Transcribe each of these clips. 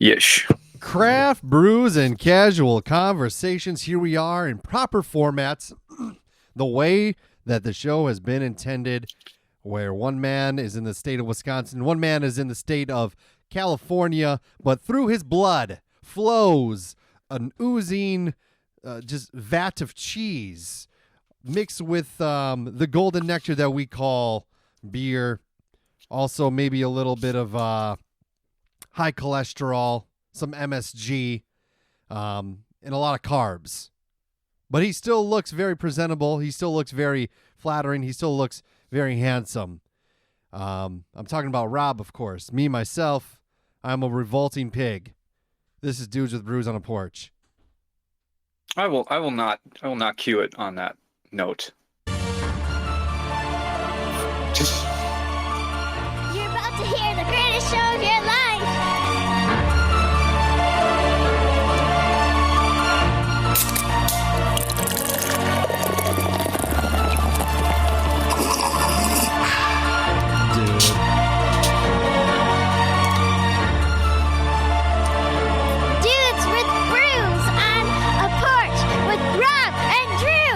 Yish. Craft brews and casual conversations. Here we are in proper formats, the way that the show has been intended, where one man is in the state of Wisconsin, one man is in the state of California, but through his blood flows an oozing just vat of cheese mixed with the golden nectar that we call beer. Also, maybe a little bit of high cholesterol, some MSG, and a lot of carbs. But he still looks very presentable. He still looks very flattering. He still looks very handsome. I'm talking about Rob, of course. Me, myself, I'm a revolting pig. This is Dudes with Brews on a Porch. I will not cue it on that note. Just You're about to hear the greatest show of your life. Dude. Dudes with brews on a porch with Rob and Drew.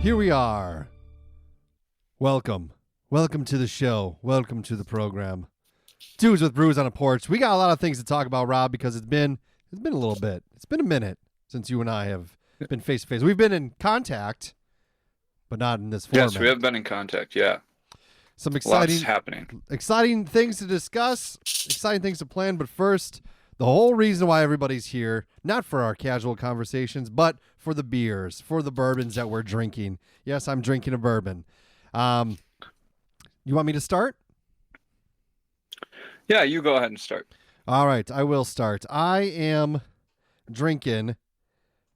Here we are. Welcome. Welcome to the show. Welcome to the program. Dudes with Brews on a Porch. We got a lot of things to talk about, Rob, because it's been a little bit. It's been a minute since you and I have been face to face. We've been in contact, but not in this format. yes, we have been in contact. Yeah, Some lots exciting things to discuss, exciting things to plan. But first, the whole reason why everybody's here, not for our casual conversations, but for the beers, for the bourbons that we're drinking. Yes, I'm drinking a bourbon. You want me to start? Yeah, you go ahead and start. All right, I will start. I am drinking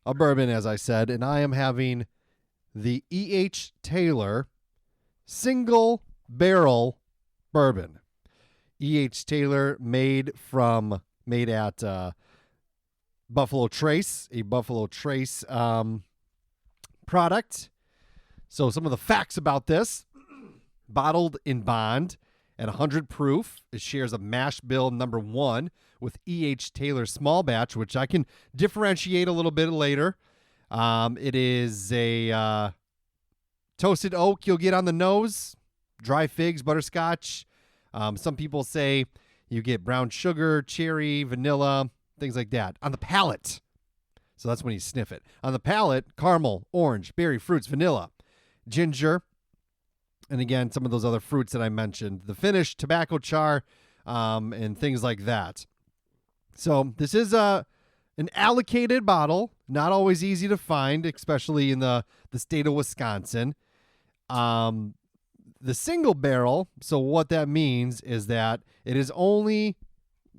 a bourbon, as I said, and I am having the E.H. Taylor Single Barrel Bourbon. E.H. Taylor made at Buffalo Trace, a Buffalo Trace product. So some of the facts about this: bottled in bond at 100 proof. It shares a mash bill number 1 with E.H. Taylor small batch, which I can differentiate a little bit later. It is a toasted oak you'll get on the nose, dry figs, butterscotch. Some people say you get brown sugar, cherry, vanilla, things like that. On the palate, so that's when you sniff it. On the palate, caramel, orange, berry, fruits, vanilla, ginger, and again, some of those other fruits that I mentioned. The finish, tobacco char, and things like that. So this is an allocated bottle, not always easy to find, especially in the state of Wisconsin. The single barrel, so what that means is that it is only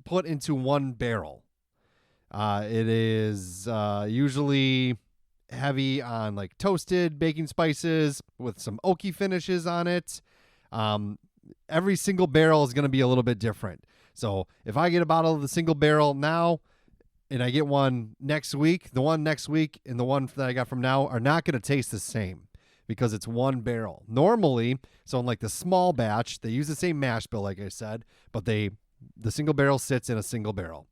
put into one barrel. It is usually heavy on like toasted baking spices with some oaky finishes on it. Every single barrel is going to be a little bit different. So if I get a bottle of the single barrel now and I get one next week, the one next week and the one that I got from now are not going to taste the same because it's one barrel. Normally, so in like the small batch, they use the same mash bill, like I said, but the single barrel sits in a single barrel.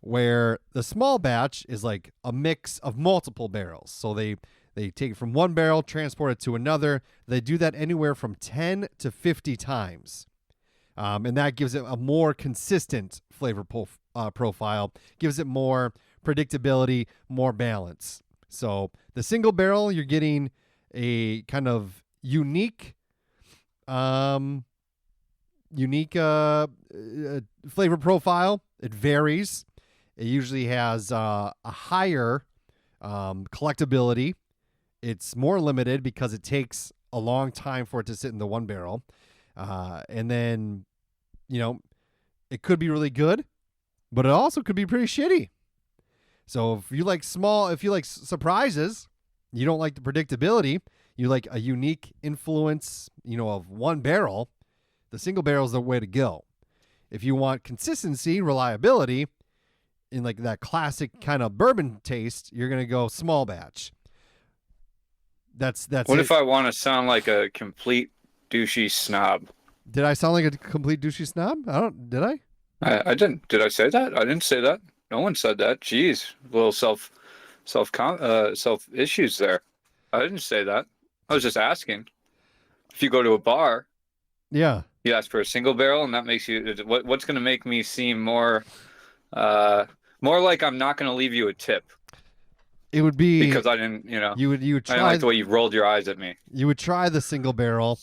Where the small batch is like a mix of multiple barrels. So they take it from one barrel, transport it to another. They do that anywhere from 10 to 50 times. And that gives it a more consistent flavor profile, gives it more predictability, more balance. So the single barrel, you're getting a kind of unique flavor profile. It varies. It usually has a higher collectability. It's more limited because it takes a long time for it to sit in the one barrel. And then, it could be really good, but it also could be pretty shitty. So if you like surprises, you don't like the predictability, you like a unique influence, of one barrel, the single barrel is the way to go. If you want consistency, reliability, in like that classic kind of bourbon taste, you're going to go small batch. That's What it. if I want to sound like a complete douchey snob? Did I sound like a complete douchey snob? Did I? I didn't. Did I say that? I didn't say that. No one said that. Jeez, a little self issues there. I didn't say that. I was just asking. If you go to a bar, Yeah. you ask for a single barrel, and that makes you. What's going to make me seem more like I'm not going to leave you a tip It would be because I didn't. you would I didn't try like the way you rolled your eyes at me. you would try the single barrel,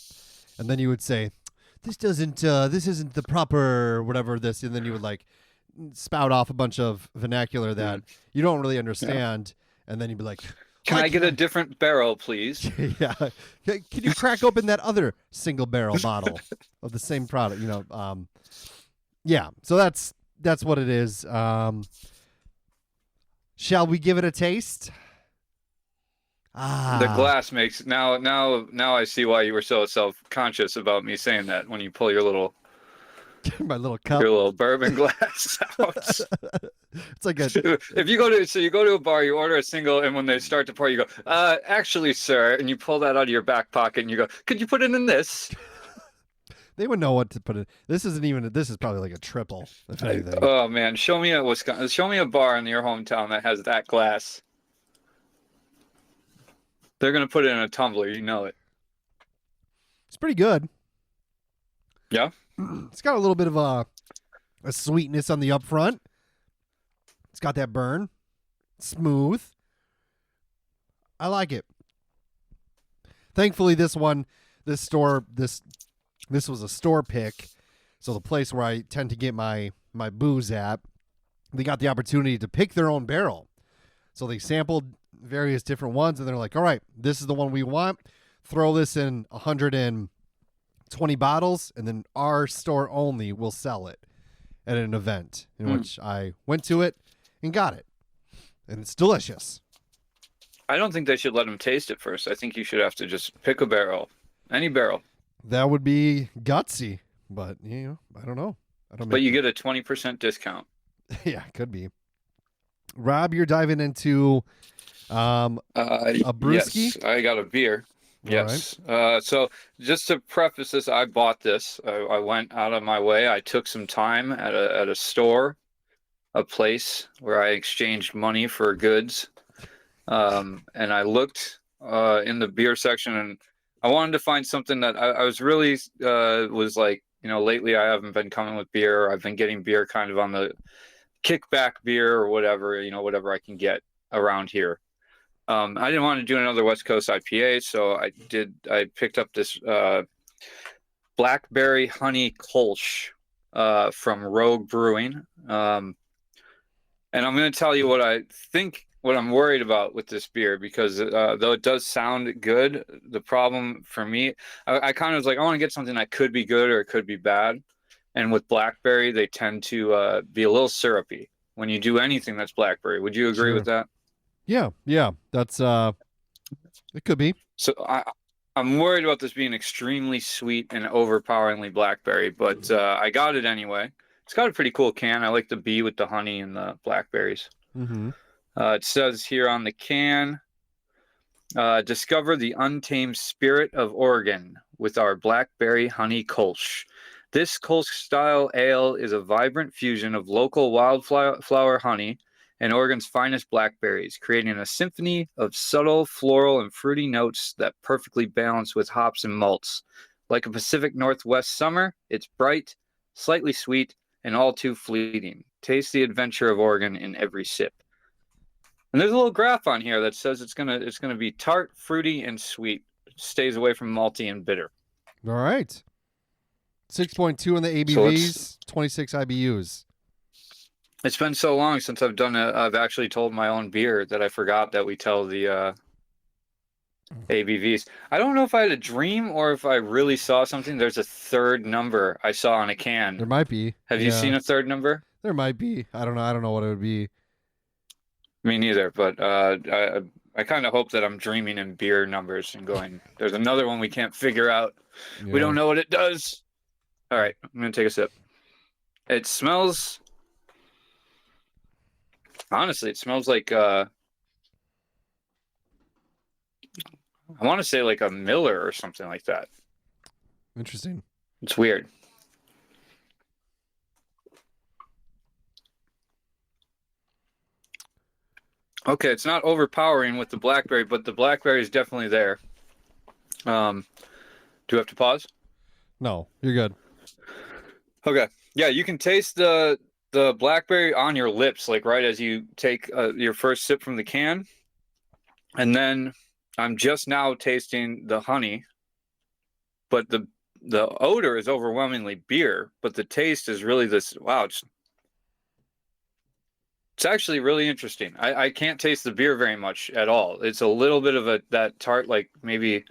and then you would say, this isn't the proper whatever this, and then you would like spout off a bunch of vernacular that you don't really understand, and then you'd be like, Can I get a different barrel, please? yeah, can you crack open that other single barrel bottle of the same product? Yeah. So that's what it is. Shall we give it a taste? The glass makes now I see why you were so self-conscious about me saying that when you pull your little my little cup. your little bourbon glass out. It's like a If you go to a bar, you order a single, and when they start to pour, you go, actually, sir, and you pull that out of your back pocket, and you go, could you put it in this? they would know what to put in. This is probably like a triple, if anything. Oh man, show me a bar in your hometown that has that glass. They're gonna put it in a tumbler, you know it. It's pretty good. Yeah. It's got a little bit of a sweetness on the up front. It's got that burn. Smooth. I like it. Thankfully, this was a store pick. So the place where I tend to get my booze at, they got the opportunity to pick their own barrel. So they sampled various different ones, and they're like, all right, this is the one we want. Throw this in 120 bottles, and then our store only will sell it at an event in which I went to it and got it. And it's delicious. I don't think they should let them taste it first. I think you should have to just pick a barrel, any barrel. That would be gutsy, but I don't know. But you get a 20% discount. Yeah, could be. Rob, you're diving into a brewski? Yes, I got a beer. All Yes. So just to preface this, I bought this. I went out of my way. I took some time at a store, a place where I exchanged money for goods. And I looked in the beer section, and I wanted to find something that I was really was like, lately I haven't been coming with beer. I've been getting beer kind of on the kickback beer or whatever, whatever I can get around here. I didn't want to do another West Coast IPA, so I picked up this Blackberry Honey Kolsch from Rogue Brewing. And I'm going to tell you what I'm worried about with this beer, because though it does sound good, the problem for me, I kind of was like, I want to get something that could be good or it could be bad. And with Blackberry, they tend to be a little syrupy when you do anything that's Blackberry. Would you agree with that? Yeah, that's it could be. So I'm worried about this being extremely sweet and overpoweringly Blackberry, but I got it anyway. It's got a pretty cool can. I like the bee with the honey and the blackberries. Mm-hmm. It says here on the can, discover the untamed spirit of Oregon with our Blackberry Honey Kolsch. This Kolsch-style ale is a vibrant fusion of local wildflower honey and Oregon's finest blackberries, creating a symphony of subtle floral and fruity notes that perfectly balance with hops and malts. Like a Pacific Northwest summer, it's bright, slightly sweet, and all too fleeting. Taste the adventure of Oregon in every sip. And there's a little graph on here that says it's gonna be tart, fruity, and sweet. It stays away from malty and bitter. All right. 6.2 on the ABVs, 26 IBUs. It's been so long since I've actually told my own beer that I forgot that we tell the ABVs. I don't know if I had a dream or if I really saw something. There's a third number I saw on a can. There might be. Have you seen a third number? There might be. I don't know what it would be. Me neither, but I kind of hope that I'm dreaming in beer numbers and going, there's another one we can't figure out. Yeah. We don't know what it does. All right, I'm going to take a sip. It smells... Honestly, it smells like... I want to say like a Miller or something like that. Interesting. It's weird. Okay, it's not overpowering with the blackberry, but the blackberry is definitely there. Do you have to pause? No, you're good. Okay. Yeah, you can taste the blackberry on your lips, like right as you take your first sip from the can. And then I'm just now tasting the honey, but the odor is overwhelmingly beer, but the taste is really this. Wow, it's actually really interesting. I can't taste the beer very much at all. It's a little bit of that tart, like maybe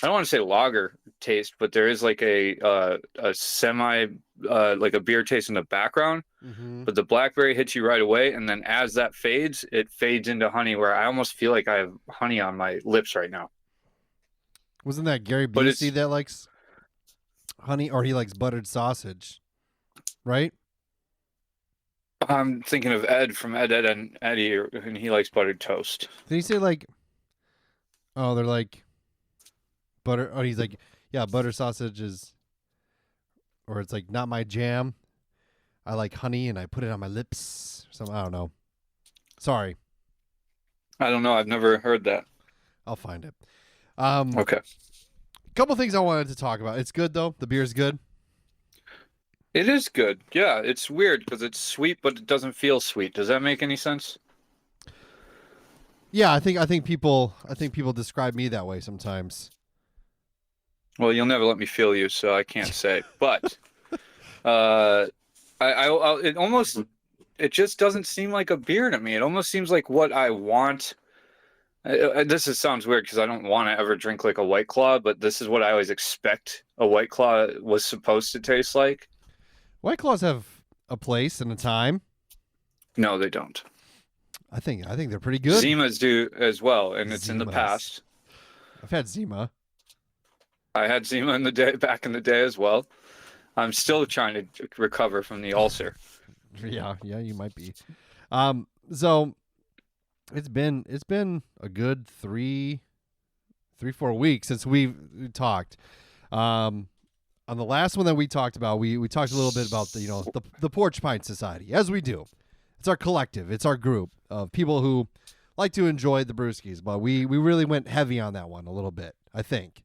I don't want to say lager taste, but there is like a semi like a beer taste in the background. Mm-hmm. But the blackberry hits you right away, and then as that fades, it fades into honey, where I almost feel like I have honey on my lips right now. Wasn't that Gary But Busey that likes honey, or he likes buttered sausage, right? I'm thinking of Ed from Ed, Ed, and Eddie, and he likes buttered toast. Did he say like, oh, they're like butter? Oh, he's like, yeah, butter sausage is, or it's like not my jam. I like honey and I put it on my lips. Some I don't know. Sorry, I don't know. I've never heard that. I'll find it. Okay. Couple things I wanted to talk about. It's good though. The beer's good. It is good. Yeah, it's weird because it's sweet, but it doesn't feel sweet. Does that make any sense? Yeah, I think people describe me that way sometimes. Well, you'll never let me feel you, so I can't say. But it just doesn't seem like a beer to me. It almost seems like what I want. Sounds weird because I don't want to ever drink like a White Claw, but this is what I always expect a White Claw was supposed to taste like. White Claws have a place and a time. No, they don't. I think they're pretty good. Zimas do as well, and it's in the Zimas. past. I've had Zima. I had Zima back in the day as well. I'm still trying to recover from the ulcer. Yeah, you might be. So it's been a good 3-4 weeks since we talked. On the last one that we talked about, we talked a little bit about the Porch Pint Society, as we do. It's our collective, it's our group of people who like to enjoy the brewskis, but we really went heavy on that one a little bit, I think.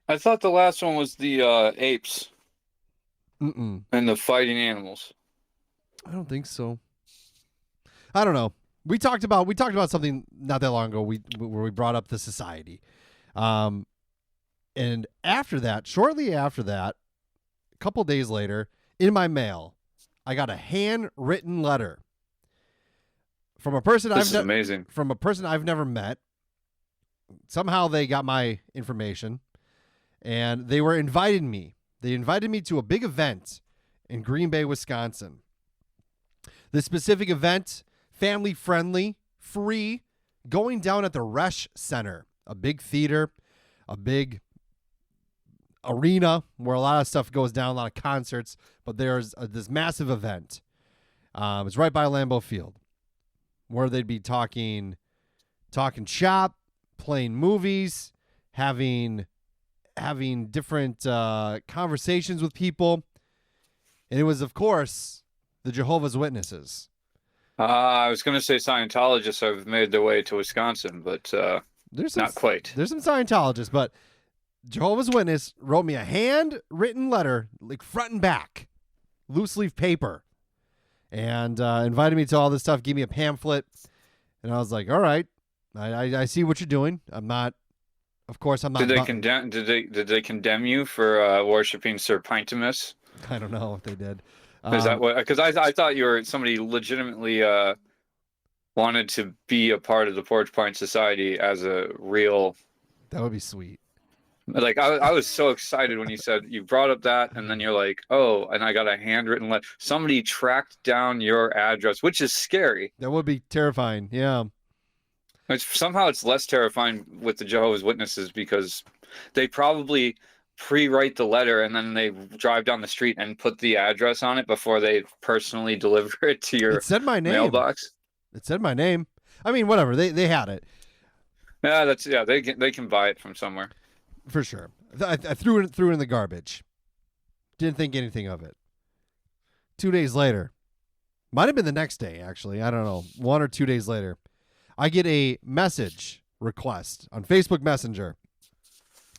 I thought the last one was the apes Mm-mm. and the fighting animals. I don't think so. I don't know. We talked about something not that long ago. Where we brought up the society, and after that, shortly after that, a couple days later, in my mail, I got a handwritten letter from a person Amazing. From a person I've never met. Somehow they got my information, and they were inviting me. They invited me to a big event in Green Bay, Wisconsin. This specific event, family friendly, free, going down at the Resch Center, a big theater, a big arena where a lot of stuff goes down, a lot of concerts, but there's this massive event. It's right by Lambeau Field, where they'd be talking shop, playing movies, having different conversations with people. And it was, of course, the Jehovah's Witnesses. I was going to say Scientologists have made their way to Wisconsin, but not quite. There's some Scientologists, but Jehovah's Witness wrote me a handwritten letter, like front and back, loose leaf paper, and invited me to all this stuff, gave me a pamphlet, and I was like, all right, I see what you're doing. I'm not. Did they condemn you for worshiping Sir Pintimus? I don't know if they did. Is that what? Because I thought you were somebody legitimately wanted to be a part of the Porch Pint Society as a real. That would be sweet. Like I was so excited when you said you brought up that, and then you're like, oh, and I got a handwritten letter. Somebody tracked down your address, which is scary. That would be terrifying. Yeah. Somehow it's less terrifying with the Jehovah's Witnesses because they probably pre-write the letter and then they drive down the street and put the address on it before they personally deliver it to your It said my name. mailbox. It said my name. I mean, whatever. They had it. Yeah, they can buy it from somewhere. For sure. I threw it in the garbage. Didn't think anything of it. 2 days later, might have been the next day, actually. I don't know. 1 or 2 days later, I get a message request on Facebook Messenger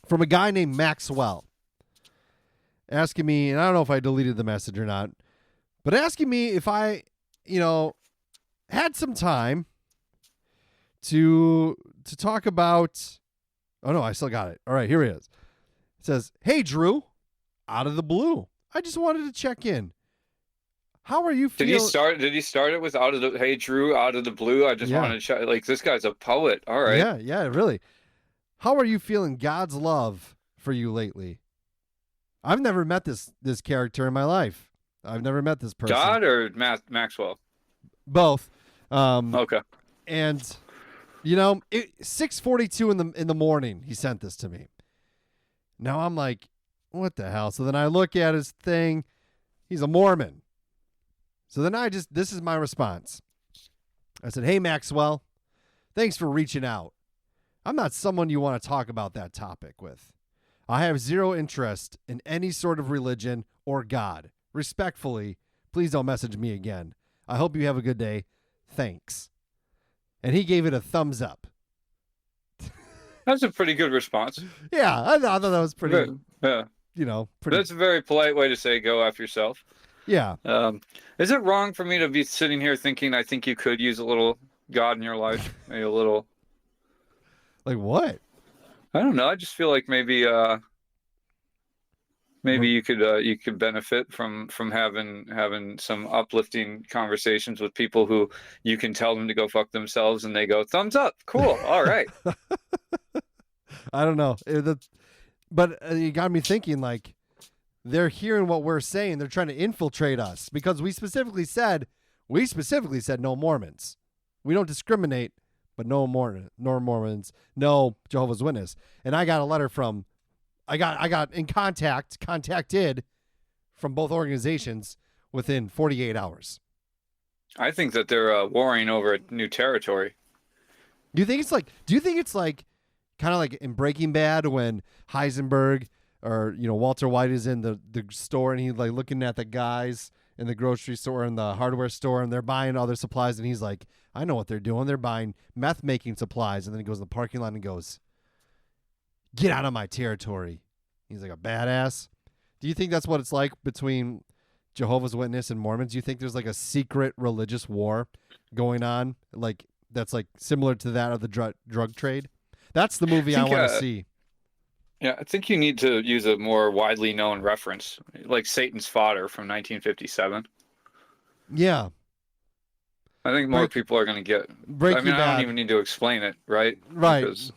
from a guy named Maxwell asking me, and I don't know if I deleted the message or not, but asking me if I, had some time to talk about. Oh, no, I still got it. All right, here it is. It says, "Hey, Drew, out of the blue, I just wanted to check in. How are you feeling?" Did he start it with out of the hey Drew out of the blue? I just wanted to check. Like, this guy's a poet. All right. Yeah, really. How are you feeling God's love for you lately? I've never met this character in my life. I've never met this person. God or Maxwell? Both. Okay. And 6:42 in the morning, he sent this to me. Now I'm like, what the hell? So then I look at his thing. He's a Mormon. So then this is my response. I said, "Hey, Maxwell, thanks for reaching out. I'm not someone you want to talk about that topic with. I have zero interest in any sort of religion or God. Respectfully, please don't message me again. I hope you have a good day. Thanks." And he gave it a thumbs up. That's a pretty good response. Yeah, I thought that was pretty. Yeah. Pretty. That's a very polite way to say go F yourself. Yeah. Is it wrong for me to be sitting here thinking I think you could use a little God in your life? Maybe a little. Like what? I don't know. I just feel like maybe you could benefit from having some uplifting conversations with people who you can tell them to go fuck themselves and they go thumbs up. Cool. All right. I don't know. But it got me thinking, like, they're hearing what we're saying. They're trying to infiltrate us because we specifically said no Mormons. We don't discriminate, but no Mormons, no Jehovah's Witness. And I got a letter from, I got contacted from both organizations within 48 hours. I think that they're warring over new territory. Do you think it's like kind of like in Breaking Bad when Heisenberg or Walter White is in the store and he's like looking at the guys in the grocery store and the hardware store and they're buying other supplies and he's like, I know what they're doing. They're buying meth making supplies. And then he goes in the parking lot and goes, "Get out of my territory." He's like a badass. Do you think that's what it's like between Jehovah's Witness and Mormons? Do you think there's like a secret religious war going on, like that's like similar to that of the drug trade? That's the movie I want to see. Yeah, I think you need to use a more widely known reference, like Satan's Fodder from 1957. Yeah. I think more people are going to get. I don't even need to explain it, right? Right. Because,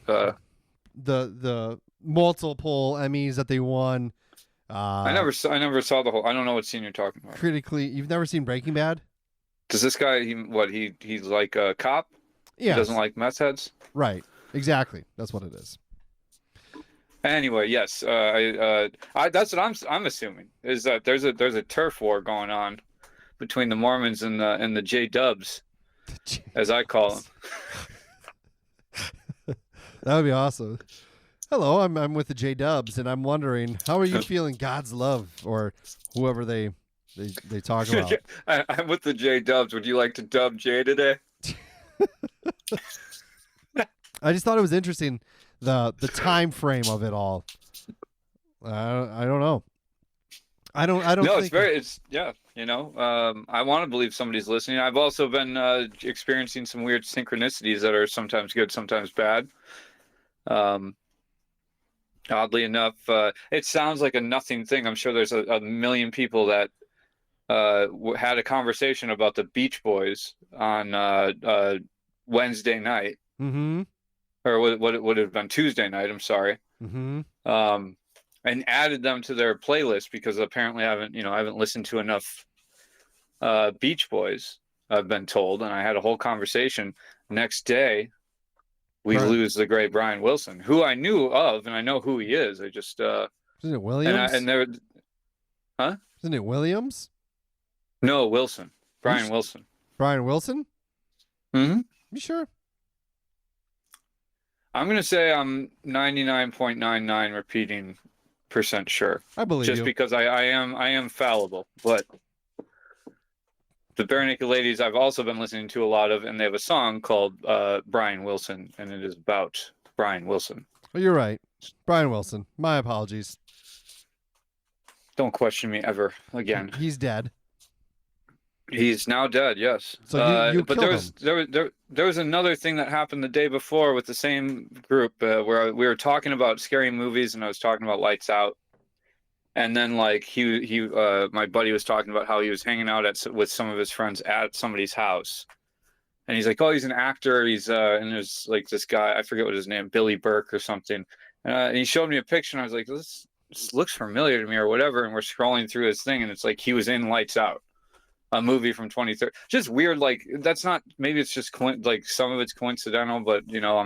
the multiple Emmys that they won. I never saw the whole. I don't know what scene you're talking about. Critically, you've never seen Breaking Bad? Does this guy? He's like a cop? Yeah. He doesn't like meth heads. Right. Exactly. That's what it is. Anyway, yes. That's what I'm assuming is that there's a turf war going on between the Mormons and the J Dubs, as I call them. That would be awesome. Hello, I'm with the J Dubs, and I'm wondering, how are you feeling God's love, or whoever they talk about? I'm with the J Dubs. Would you like to dub Jay today? I just thought it was interesting, the time frame of it all. I don't know. I don't. No, think I want to believe somebody's listening. I've also been experiencing some weird synchronicities that are sometimes good, sometimes bad. Oddly enough, it sounds like a nothing thing. I'm sure there's a million people that had a conversation about the Beach Boys on Wednesday night. Mm-hmm. Or what it would have been Tuesday night. I'm sorry. Mm-hmm. And added them to their playlist because apparently I haven't listened to enough Beach Boys. I've been told, and I had a whole conversation. Next day, we lose the great Brian Wilson, who I knew of, and I know who he is. I just isn't it Williams? Isn't it Williams? No, Wilson. Brian Wilson. Brian Wilson? Mm-hmm. You sure? I'm going to say I'm 99.99% 100% sure. I believe Just you. because I am fallible, but the Bare Naked Ladies I've also been listening to a lot of, and they have a song called Brian Wilson, and it is about Brian Wilson. Well, you're right. Brian Wilson. My apologies. Don't question me ever again. He's dead. He's now dead, yes. So you but killed him. there was another thing that happened the day before with the same group where we were talking about scary movies, and I was talking about Lights Out, and then like my buddy was talking about how he was hanging out with some of his friends at somebody's house, and he's like, oh, he's an actor. He's and there's like this guy, I forget what his name, Billy Burke or something, and he showed me a picture, and I was like, this looks familiar to me or whatever, and we're scrolling through his thing, and it's like he was in Lights Out, a movie from 2013. Just weird. Like that's not, maybe it's just like some of it's coincidental, but you know,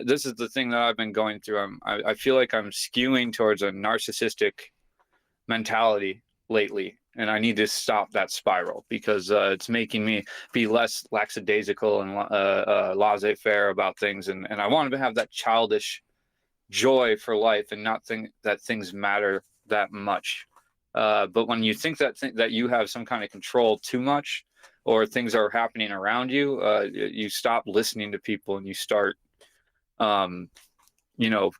this is the thing that I've been going through. I feel like I'm skewing towards a narcissistic mentality lately, and I need to stop that spiral because it's making me be less lackadaisical and laissez-faire about things, and I wanted to have that childish joy for life and not think that things matter that much. But when you think that you have some kind of control too much, or things are happening around you, you stop listening to people and you start, you know,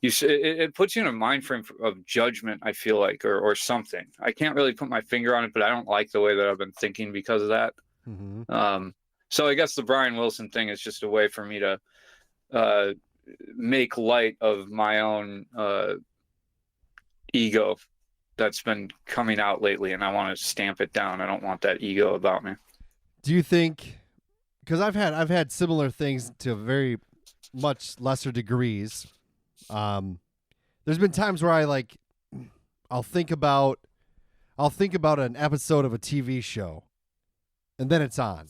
it puts you in a mind frame of judgment, I feel like, or something. I can't really put my finger on it, but I don't like the way that I've been thinking because of that. Mm-hmm. So I guess the Brian Wilson thing is just a way for me to make light of my own ego that's been coming out lately, and I want to stamp it down. I don't want that ego about me. Do you think, because I've had similar things to very much lesser degrees. There's been times where I'll think about an episode of a TV show, and then it's on.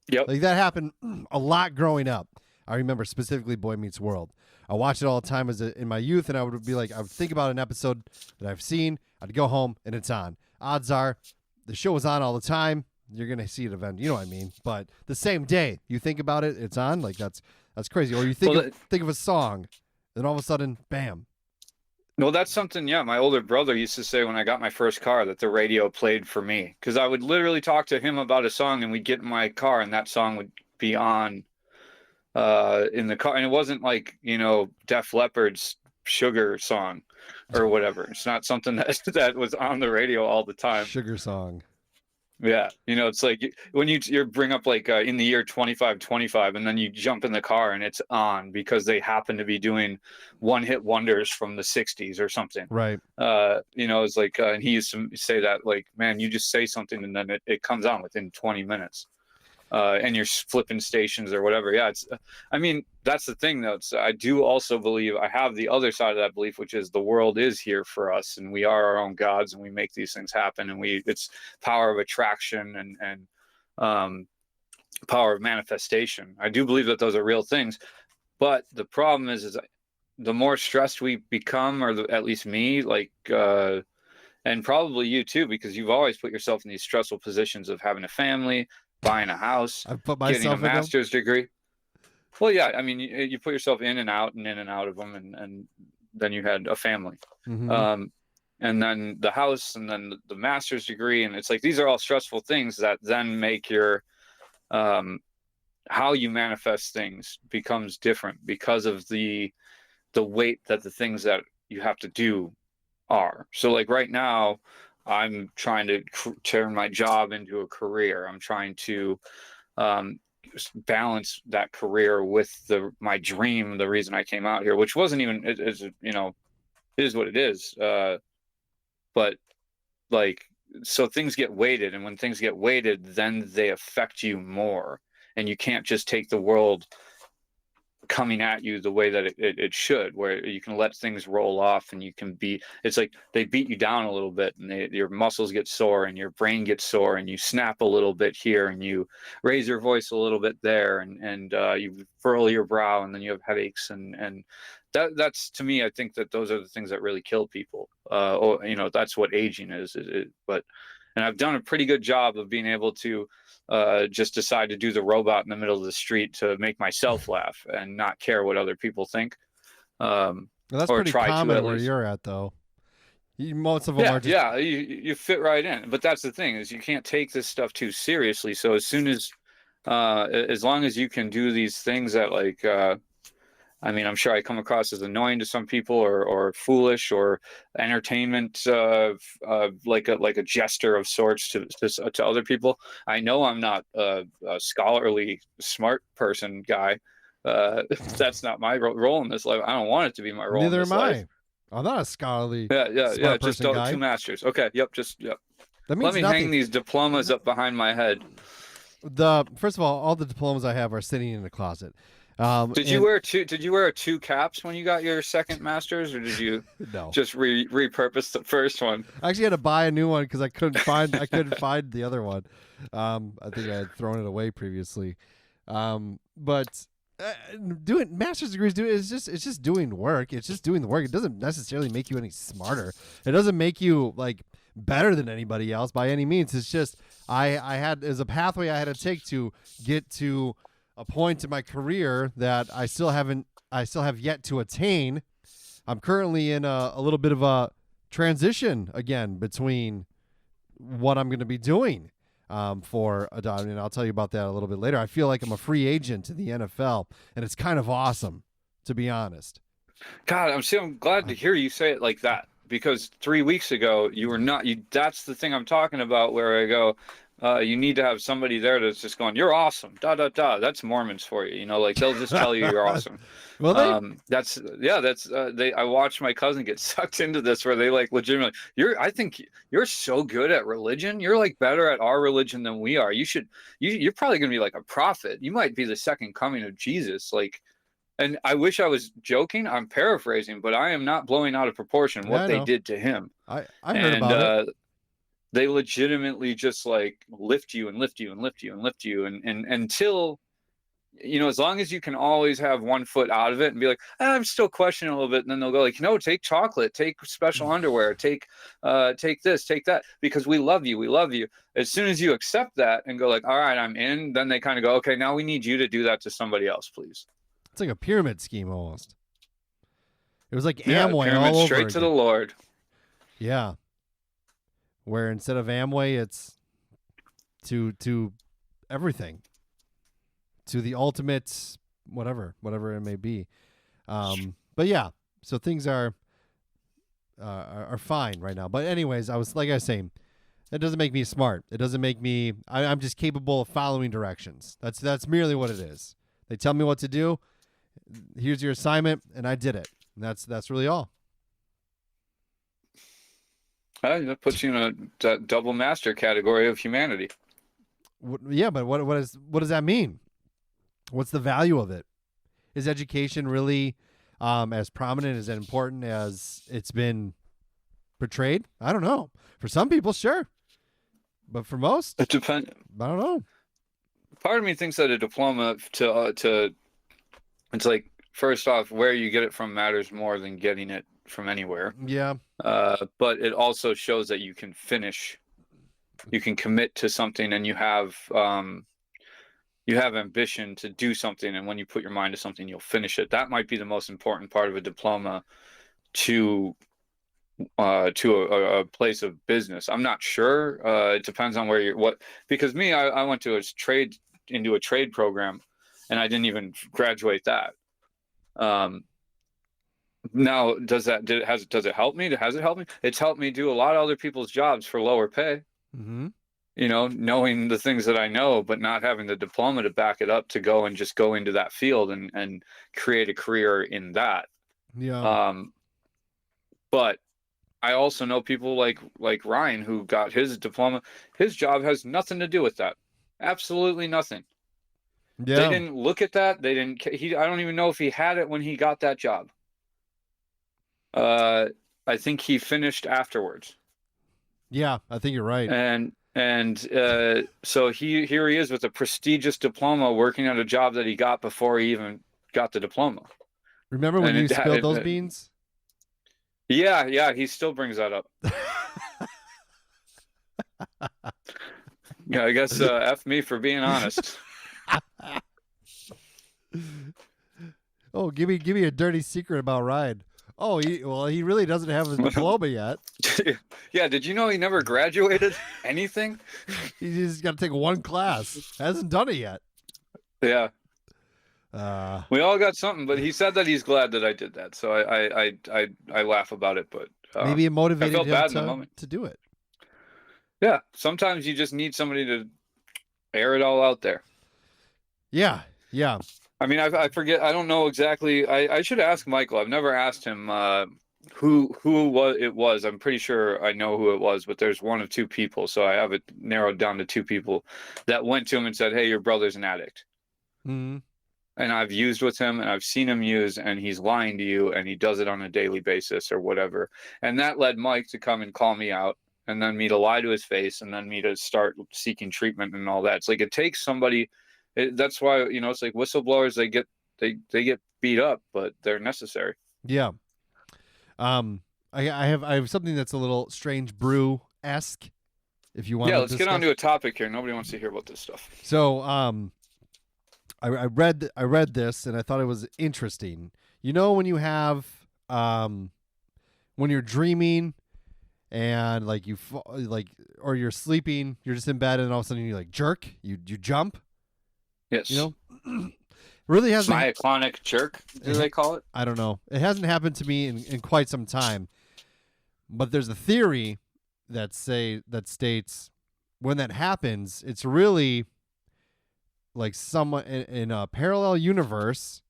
Yep. Like that happened a lot growing up. I remember specifically Boy Meets World. I watched it all the time in my youth, and I would think about an episode that I've seen. I'd go home, and it's on. Odds are the show is on all the time. You're going to see it eventually. You know what I mean? But the same day you think about it, it's on. Like that's crazy. Or you think of a song, then all of a sudden, bam. Well, that's something, yeah, my older brother used to say when I got my first car that the radio played for me. Because I would literally talk to him about a song, and we'd get in my car, and that song would be on in the car. And it wasn't like, you know, Def Leppard's Sugar song or whatever. It's not something that was on the radio all the time. Sugar song. Yeah, you know, it's like when you bring up like in the year 2525, and then you jump in the car and it's on because they happen to be doing one-hit wonders from the 60s or something. Right. You know, it's like, and he used to say that, like, man, you just say something and then it comes on within 20 minutes. And you're flipping stations or whatever. Yeah, I mean, that's the thing, though. I do also believe, I have the other side of that belief, which is the world is here for us, and we are our own gods, and we make these things happen, and it's power of attraction and power of manifestation. I do believe that those are real things, but the problem is the more stressed we become, or at least me, like, and probably you too, because you've always put yourself in these stressful positions of having a family, buying a house, getting a master's degree. Well, yeah, I mean, you put yourself in and out of them, and then you had a family, Mm-hmm. and then the house, and then the master's degree, and it's like these are all stressful things that then make your how you manifest things becomes different because of the weight that the things that you have to do are. So like right now, I'm trying to turn my job into a career. I'm trying to balance that career with my dream, the reason I came out here, which wasn't even, you know, it is what it is. But like, so things get weighted, and when things get weighted, then they affect you more, and you can't just take the world coming at you the way that it should, where you can let things roll off, and you can it's like they beat you down a little bit, and your muscles get sore, and your brain gets sore, and you snap a little bit here, and you raise your voice a little bit there, and you furrow your brow, and then you have headaches, and that's, to me, I think that those are the things that really kill people. Or, you know, that's what aging is. And I've done a pretty good job of being able to just decide to do the robot in the middle of the street to make myself laugh and not care what other people think. Well, that's or pretty try to common at where least. you're at, though. Most of them Yeah, are just yeah, you fit right in. But that's the thing is you can't take this stuff too seriously. So as long as you can do these things that like, I mean, I'm sure I come across as annoying to some people or foolish or entertainment, like a jester of sorts to other people. I know I'm not a scholarly, smart person guy. That's not my role in this life. I don't want it to be my role in neither this am life. I. I'm not a scholarly Yeah. smart Just person two guy. masters. Okay. Yep. Yep. That Let means me hang nothing. these diplomas up behind my head. First of all the diplomas I have are sitting in the closet. Did you And wear two? Did you wear two caps when you got your second master's, or did you no, just repurpose the first one? I actually had to buy a new one because I couldn't find the other one. I think I had thrown it away previously. But doing master's degrees, it's just doing work. It's just doing the work. It doesn't necessarily make you any smarter. It doesn't make you like better than anybody else by any means. It's just I had as a pathway I had to take to get to a point in my career that I still have yet to attain. I'm currently in a little bit of a transition again between what I'm going to be doing for a time, and I'll tell you about that a little bit later. I feel like I'm a free agent in the NFL, and it's kind of awesome, to be honest. God, I'm glad to hear you say it like that because 3 weeks ago you were not. That's the thing I'm talking about. Where I go, you need to have somebody there that's just going, "You're awesome." Da da da. That's Mormons for you. You know, like they'll just tell you you're awesome. Well, That's I watched my cousin get sucked into this where they like legitimately I think you're so good at religion. You're like better at our religion than we are. You're probably gonna be like a prophet. You might be the second coming of Jesus. Like, and I wish I was joking. I'm paraphrasing, but I am not blowing out of proportion what I they know. did to him. I heard about it. They legitimately just like lift you and lift you and lift you and lift you and until as long as you can always have one foot out of it and be like, I'm still questioning a little bit, and then they'll go like, no, take chocolate, take special underwear, take this, take that, because we love you, we love you. As soon as you accept that and go like, all right, I'm in, then they kind of go, okay, now we need you to do that to somebody else, please. It's like a pyramid scheme almost. It was like Yeah, Amway pyramid all over straight to the again. Lord. Yeah, where instead of Amway, it's to everything, to the ultimate whatever it may be. But yeah, so things are fine right now. But anyways, I was saying, that doesn't make me smart. It doesn't make me. I'm just capable of following directions. That's merely what it is. They tell me what to do. Here's your assignment, and I did it. And that's really all. That puts you in a double master category of humanity. Yeah, but what does that mean? What's the value of it? Is education really as prominent, as important as it's been portrayed? I don't know. For some people, sure, but for most, It depends. I don't know. Part of me thinks that a diploma it's like, first off, where you get it from matters more than getting it from anywhere. Yeah, But it also shows that you can finish, you can commit to something, and you have ambition to do something. And when you put your mind to something, you'll finish it. That might be the most important part of a diploma to a place of business. I'm not sure. It depends on because I went to into a trade program, and I didn't even graduate that. Now, does it help me? Has it helped me? It's helped me do a lot of other people's jobs for lower pay. mm-hmm. Knowing the things that I know, but not having the diploma to back it up to go into that field and create a career in that. Yeah. But I also know people like Ryan who got his diploma. His job has nothing to do with that. Absolutely nothing. Yeah. They didn't look at that. I don't even know if he had it when he got that job. I think he finished afterwards. Yeah, I think you're right. So here he is with a prestigious diploma, working at a job that he got before he even got the diploma. Remember when you spilled those beans? Yeah, he still brings that up. Yeah, I guess F me for being honest. Oh, give me a dirty secret about Ryan. Oh, he really doesn't have his diploma yet. Yeah, did you know he never graduated anything? He's just got to take one class. Hasn't done it yet. Yeah. We all got something, but he said that he's glad that I did that. So I laugh about it, but maybe it motivated I felt bad in the him moment. to do it. Yeah, sometimes you just need somebody to air it all out there. Yeah. I mean, I forget. I don't know exactly. I should ask Michael. I've never asked him who it was. I'm pretty sure I know who it was, but there's one of two people. So I have it narrowed down to two people that went to him and said, "Hey, your brother's an addict." Mm-hmm. And I've used with him and I've seen him use, and he's lying to you, and he does it on a daily basis or whatever. And that led Mike to come and call me out, and then me to lie to his face, and then me to start seeking treatment and all that. It's like it takes somebody. That's why, it's like whistleblowers, they get beat up, but they're necessary. Yeah. I have something that's a little strange brew-esque, if you want. Yeah, let's get on to a topic here. Nobody wants to hear about this stuff. So, I read this and I thought it was interesting. You know, when you have when you're dreaming and like or you're sleeping, you're just in bed and all of a sudden you like jerk, you jump. Yes. You know, really hasn't. Myoclonic jerk, do they call it? I don't know. It hasn't happened to me in quite some time. But there's a theory that states when that happens, it's really like someone in a parallel universe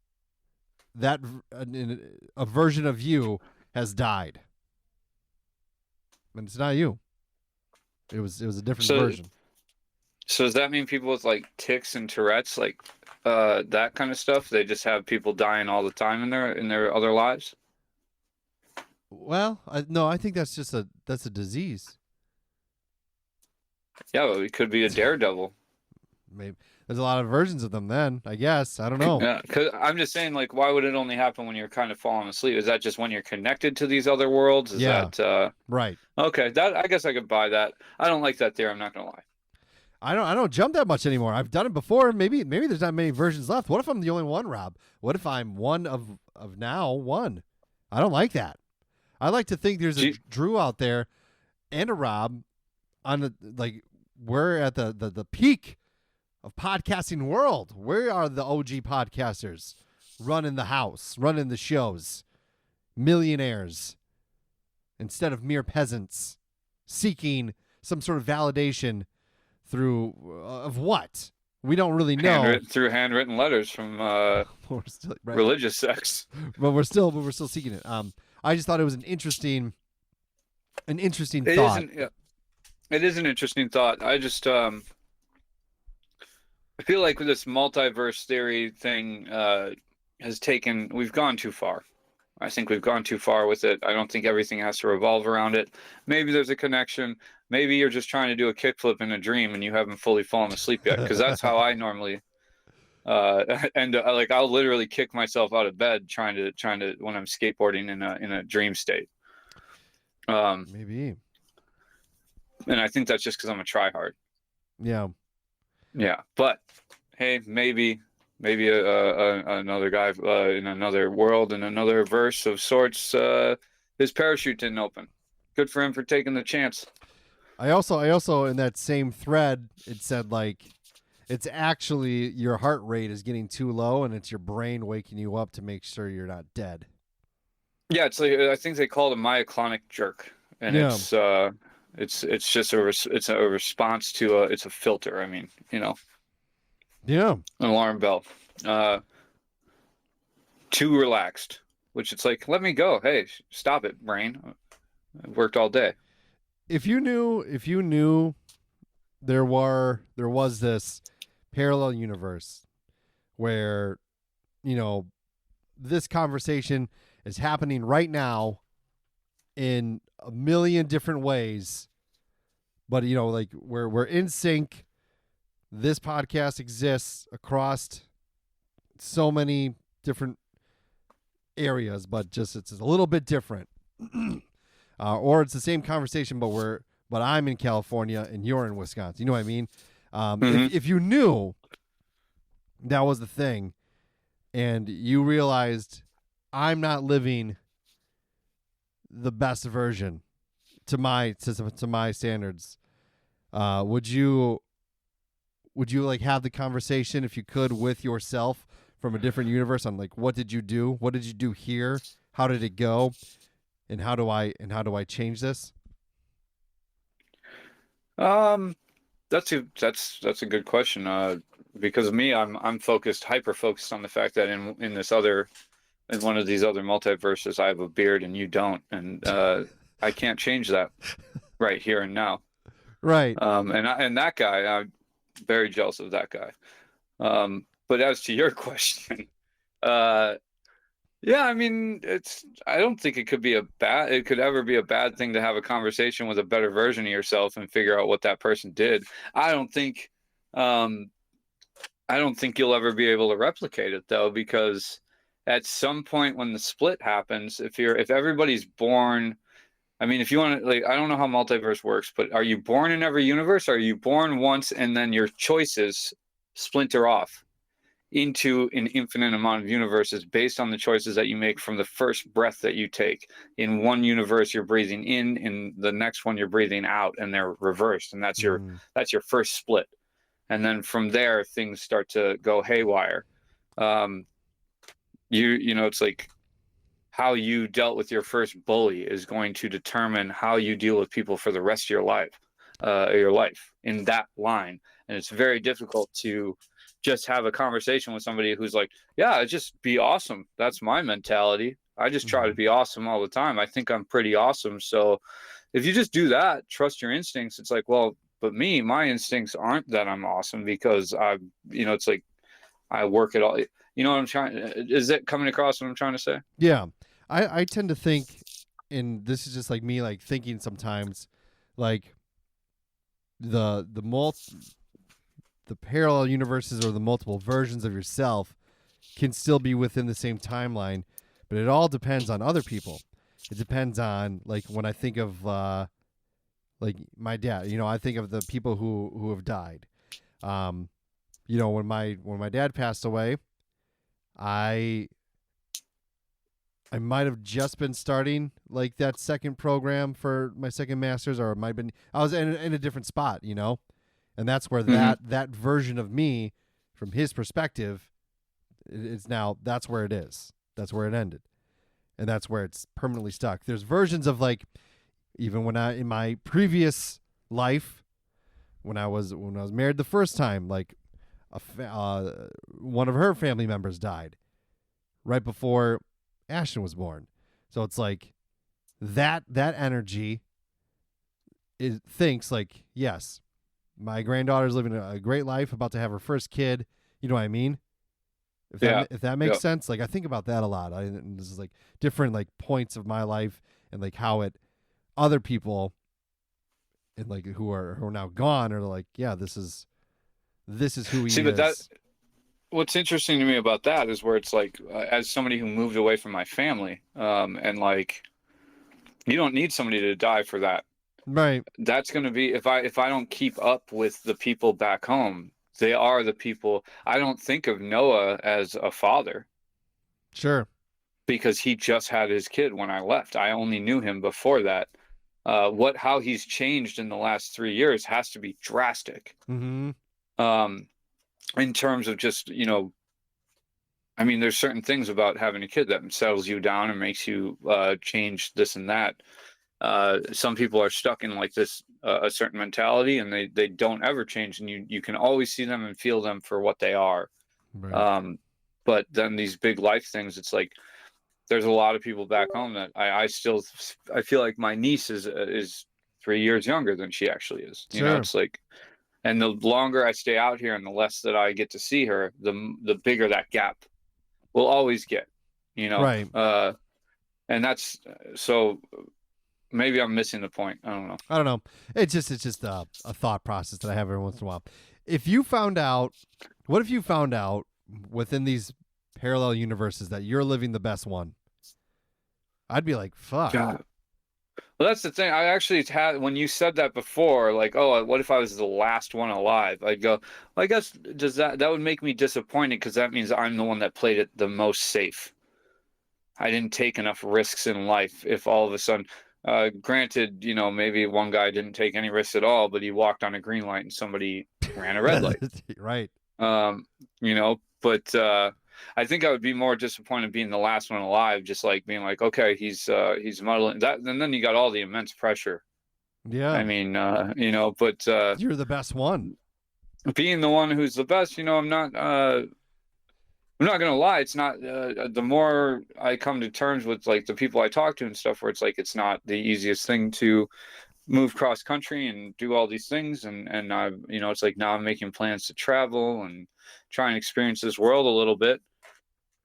that a version of you has died, and it's not you. It was a different version. So does that mean people with like tics and Tourette's, like that kind of stuff, they just have people dying all the time in their other lives? Well, no, I think that's a disease. Yeah, but it could be a daredevil. Maybe there's a lot of versions of them then, I guess. I don't know. Yeah, because I'm just saying, like, why would it only happen when you're kind of falling asleep? Is that just when you're connected to these other worlds? Is that right? Okay, that I guess I could buy that. I don't like that theory. I'm not gonna lie. I don't jump that much anymore. I've done it before. Maybe there's not many versions left. What if I'm the only one, Rob? What if I'm one of now one? I don't like that. I like to think there's a Drew out there and a Rob on we're at the peak of podcasting world. Where are the OG podcasters running the house, running the shows, millionaires instead of mere peasants seeking some sort of validation through of what? We don't really know. Through handwritten letters from religious sects. But we're still seeking it. I just thought it was an interesting thought. It is an interesting thought. I just I feel like this multiverse theory thing we've gone too far. I think we've gone too far with it. I don't think everything has to revolve around it. Maybe there's a connection. Maybe you're just trying to do a kickflip in a dream and you haven't fully fallen asleep yet. Because that's how I normally like I'll literally kick myself out of bed trying to when I'm skateboarding in a dream state. Maybe. And I think that's just because I'm a tryhard. Yeah. Yeah, but hey, maybe another guy in another world, in another verse of sorts, his parachute didn't open. Good for him for taking the chance. I also in that same thread, it said like it's actually your heart rate is getting too low, and it's your brain waking you up to make sure you're not dead. Yeah, it's like I think they call it a myoclonic jerk, and it's just a response to it's a filter. I mean, Yeah. An alarm bell. Too relaxed, which it's like, let me go. Hey, stop it, brain. I worked all day. If you knew there was this parallel universe where, this conversation is happening right now in a million different ways, but like we're in sync. This podcast exists across so many different areas, but just it's a little bit different. Or it's the same conversation, but I'm in California and you're in Wisconsin. You know what I mean? If you knew that was the thing, and you realized I'm not living the best version to my standards, would you like have the conversation if you could with yourself from a different universe on like what did you do? What did you do here? How did it go? And how do I change this? That's a good question. Because of me, I'm hyper focused on the fact that in this other in one of these other multiverses, I have a beard and you don't, and I can't change that right here and now. Right. And that guy, I'm very jealous of that guy. But as to your question, yeah, I mean, I don't think it could ever be a bad thing to have a conversation with a better version of yourself and figure out what that person did. I don't think, um, I don't think you'll ever be able to replicate it though, because at some point when the split happens, if everybody's born, I mean, if you want to, like, I don't know how multiverse works, but are you born in every universe? Or are you born once and then your choices splinter off into an infinite amount of universes based on the choices that you make from the first breath that you take? In one universe you're breathing in the next one you're breathing out, and they're reversed, and that's your first split. And then from there things start to go haywire. It's like how you dealt with your first bully is going to determine how you deal with people for the rest of your life in that line. And it's very difficult to just have a conversation with somebody who's like, yeah, just be awesome. That's my mentality. I just try to be awesome all the time. I think I'm pretty awesome. So if you just do that, trust your instincts, it's like, well, but my instincts aren't that I'm awesome, because it's like I work it all. You know what I'm trying? Is it coming across what I'm trying to say? Yeah. I tend to think, and this is just like me, like thinking sometimes, like the parallel universes or the multiple versions of yourself can still be within the same timeline, but it all depends on other people. It depends on, like, when I think of like my dad, I think of the people who have died. When my dad passed away, I might have just been starting like that second program for my second master's, or it might have been I was in a different spot, and that's where that version of me, from his perspective, it's now that's where it is. That's where it ended, and that's where it's permanently stuck. There's versions of, like, even when in my previous life, when I was married the first time, like one of her family members died right before Ashton was born. So it's like that energy thinks like, yes, my granddaughter's living a great life, about to have her first kid. You know what I mean? If that makes sense. Like, I think about that a lot. And this is like different like points of my life, and like how other people, and like who are now gone, are like, yeah, this is who he is. But what's interesting to me about that is where it's like, as somebody who moved away from my family, and like, you don't need somebody to die for that. Right. That's going to be, if I don't keep up with the people back home, they are the people. I don't think of Noah as a father. Sure. Because he just had his kid when I left. I only knew him before that. How he's changed in the last 3 years has to be drastic. Mm-hmm. In terms of just, I mean, there's certain things about having a kid that settles you down and makes you change this and that. Some people are stuck in like this a certain mentality, and they don't ever change, and you can always see them and feel them for what they are. Right. But then these big life things, it's like there's a lot of people back home that I feel like my niece is 3 years younger than she actually is. Sure. It's like, and the longer I stay out here and the less that I get to see her, the bigger that gap will always get, Right. And that's, so maybe I'm missing the point. I don't know. It's just a thought process that I have every once in a while. What if you found out within these parallel universes that you're living the best one? I'd be like, fuck. God. Well, that's the thing. I actually had, when you said that before, like, oh, what if I was the last one alive? I'd go, well, I guess that would make me disappointed because that means I'm the one that played it the most safe. I didn't take enough risks in life. If all of a sudden, granted, maybe one guy didn't take any risks at all, but he walked on a green light and somebody ran a red light. Right. But I think I would be more disappointed being the last one alive, just like being like, okay, he's muddling that, and then you got all the immense pressure. Yeah. I mean, but you're the best one. Being the one who's the best, I'm not gonna lie. It's not. The more I come to terms with like the people I talk to and stuff, where it's like it's not the easiest thing to move cross country and do all these things, and I, it's like now I'm making plans to travel and try and experience this world a little bit.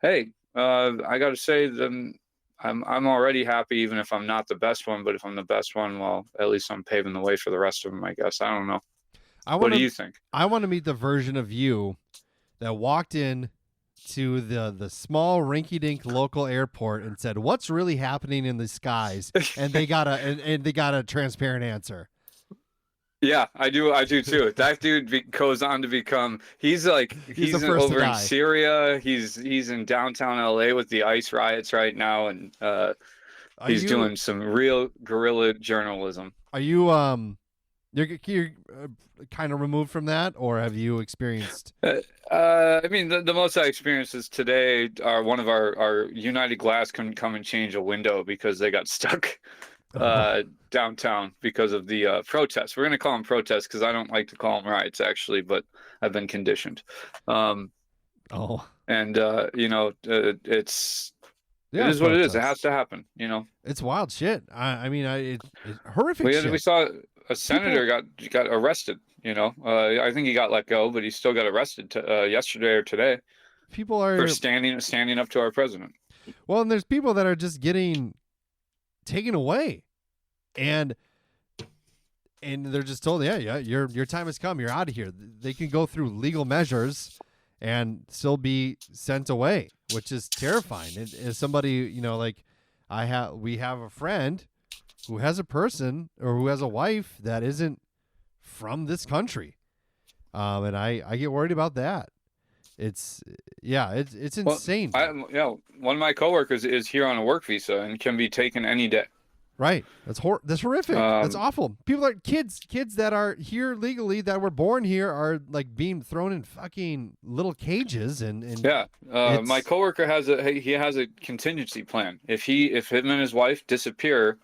Hey, I got to say, then I'm already happy, even if I'm not the best one. But if I'm the best one, well, at least I'm paving the way for the rest of them, I guess. I don't know. What do you think? I want to meet the version of you that walked in to the small rinky-dink local airport and said, "What's really happening in the skies?" And they got a transparent answer. Yeah, I do too. That dude goes on to become. He's over in Syria. He's in downtown LA with the ICE riots right now, and he's doing some real guerrilla journalism. Are you you're kind of removed from that, or have you experienced? I mean, the most I experienced is today. One of our United Glass couldn't come and change a window because they got stuck downtown because of the protests. We're going to call them protests because I don't like to call them riots, actually, but I've been conditioned. And it's it is what it is. It has to happen. It's wild shit. I mean, it's horrific shit. We saw a senator got arrested. I think he got let go, but he still got arrested yesterday or today. People are for standing up to our president. Well, and there's people that are just getting taken away, and they're just told, yeah, your time has come. You're out of here. They can go through legal measures and still be sent away, which is terrifying. As somebody, we have a friend who has a person or who has a wife that isn't from this country. And I get worried about that. It's insane. One of my coworkers is here on a work visa and can be taken any day. Right. That's horrific. That's awful. People are kids that are here legally that were born here are like being thrown in fucking little cages and my coworker has a contingency plan. If him and his wife disappear,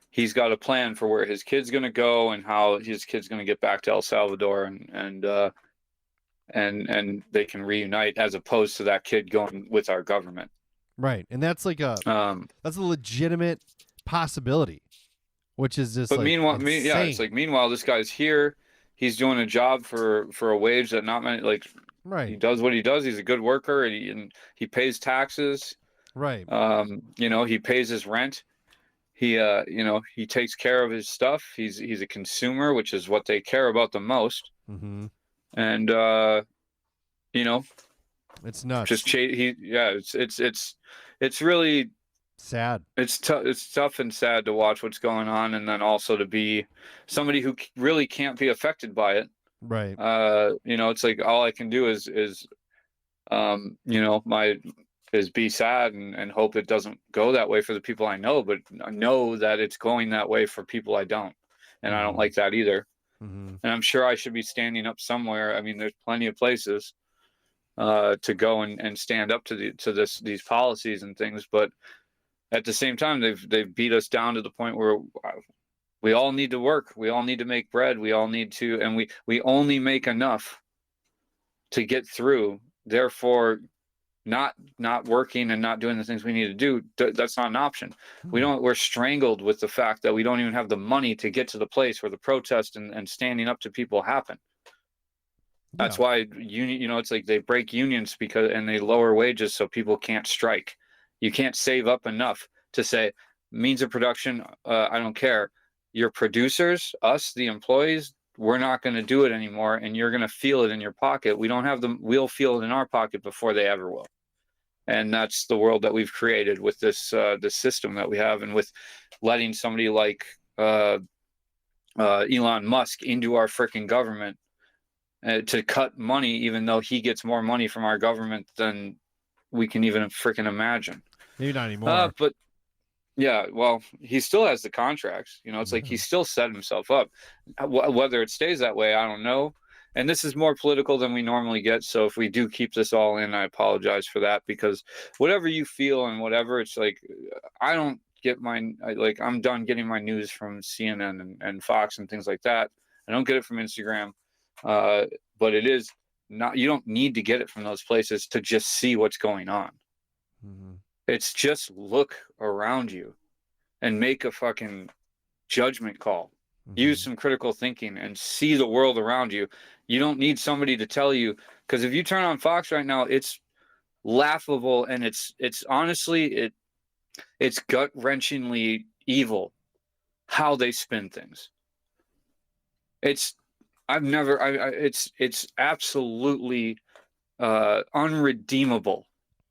he's got a plan for where his kid's going to go and how his kid's going to get back to El Salvador and they can reunite, as opposed to that kid going with our government. Right. And that's like that's a legitimate possibility, which is just meanwhile, meanwhile, this guy's here. He's doing a job for a wage that not many, right. He does what he does. He's a good worker and he pays taxes. Right. He pays his rent. He takes care of his stuff. He's a consumer, which is what they care about the most. Mm-hmm. And it's nuts. It's really sad. It's tough and sad to watch what's going on, and then also to be somebody who really can't be affected by it. Right. It's like all I can do is be sad and hope it doesn't go that way for the people I know, but I know that it's going that way for people I don't, and I don't like that either. Mm-hmm. And I'm sure I should be standing up somewhere. I mean, there's plenty of places to go and stand up to these policies and things, but at the same time, they've beat us down to the point where we all need to work. We all need to make bread. We all need to, and we only make enough to get through. Therefore, not working and not doing the things we need to do, that's not an option. We're strangled with the fact that we don't even have the money to get to the place where the protest and standing up to people happen. That's why it's like they break unions and they lower wages so people can't strike. You can't save up enough to say means of production. I don't care. Your producers, us, the employees, we're not going to do it anymore, and you're going to feel it in your pocket. We don't have them. We'll feel it in our pocket before they ever will. And that's the world that we've created with this system that we have, and with letting somebody like Elon Musk into our freaking government to cut money, even though he gets more money from our government than we can even freaking imagine. Maybe not anymore. But yeah, well, he still has the contracts. It's like he's still set himself up. Whether it stays that way, I don't know. And this is more political than we normally get. So if we do keep this all in, I apologize for that, because whatever you feel and whatever, it's like, I don't get I'm done getting my news from CNN and Fox and things like that. I don't get it from Instagram. But it is not, you don't need to get it from those places to just see what's going on. Mm-hmm. It's just look around you and make a fucking judgment call. Mm-hmm. Use some critical thinking and see the world around you. You don't need somebody to tell you, because if you turn on Fox right now, it's laughable, and it's honestly, it's gut-wrenchingly evil how they spin things. It's absolutely unredeemable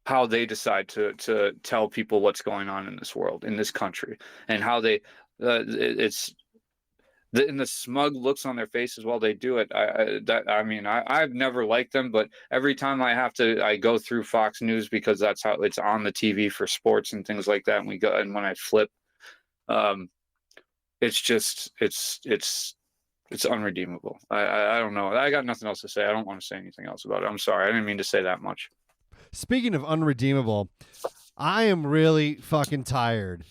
how they decide to tell people what's going on in this world, in this country, and how they and the smug looks on their faces while they do it. I've never liked them, but every time I go through Fox News, because that's how it's on the TV for sports and things like that. And when I flip, it's unredeemable. I don't know. I got nothing else to say. I don't want to say anything else about it. I'm sorry. I didn't mean to say that much. Speaking of unredeemable, I am really fucking tired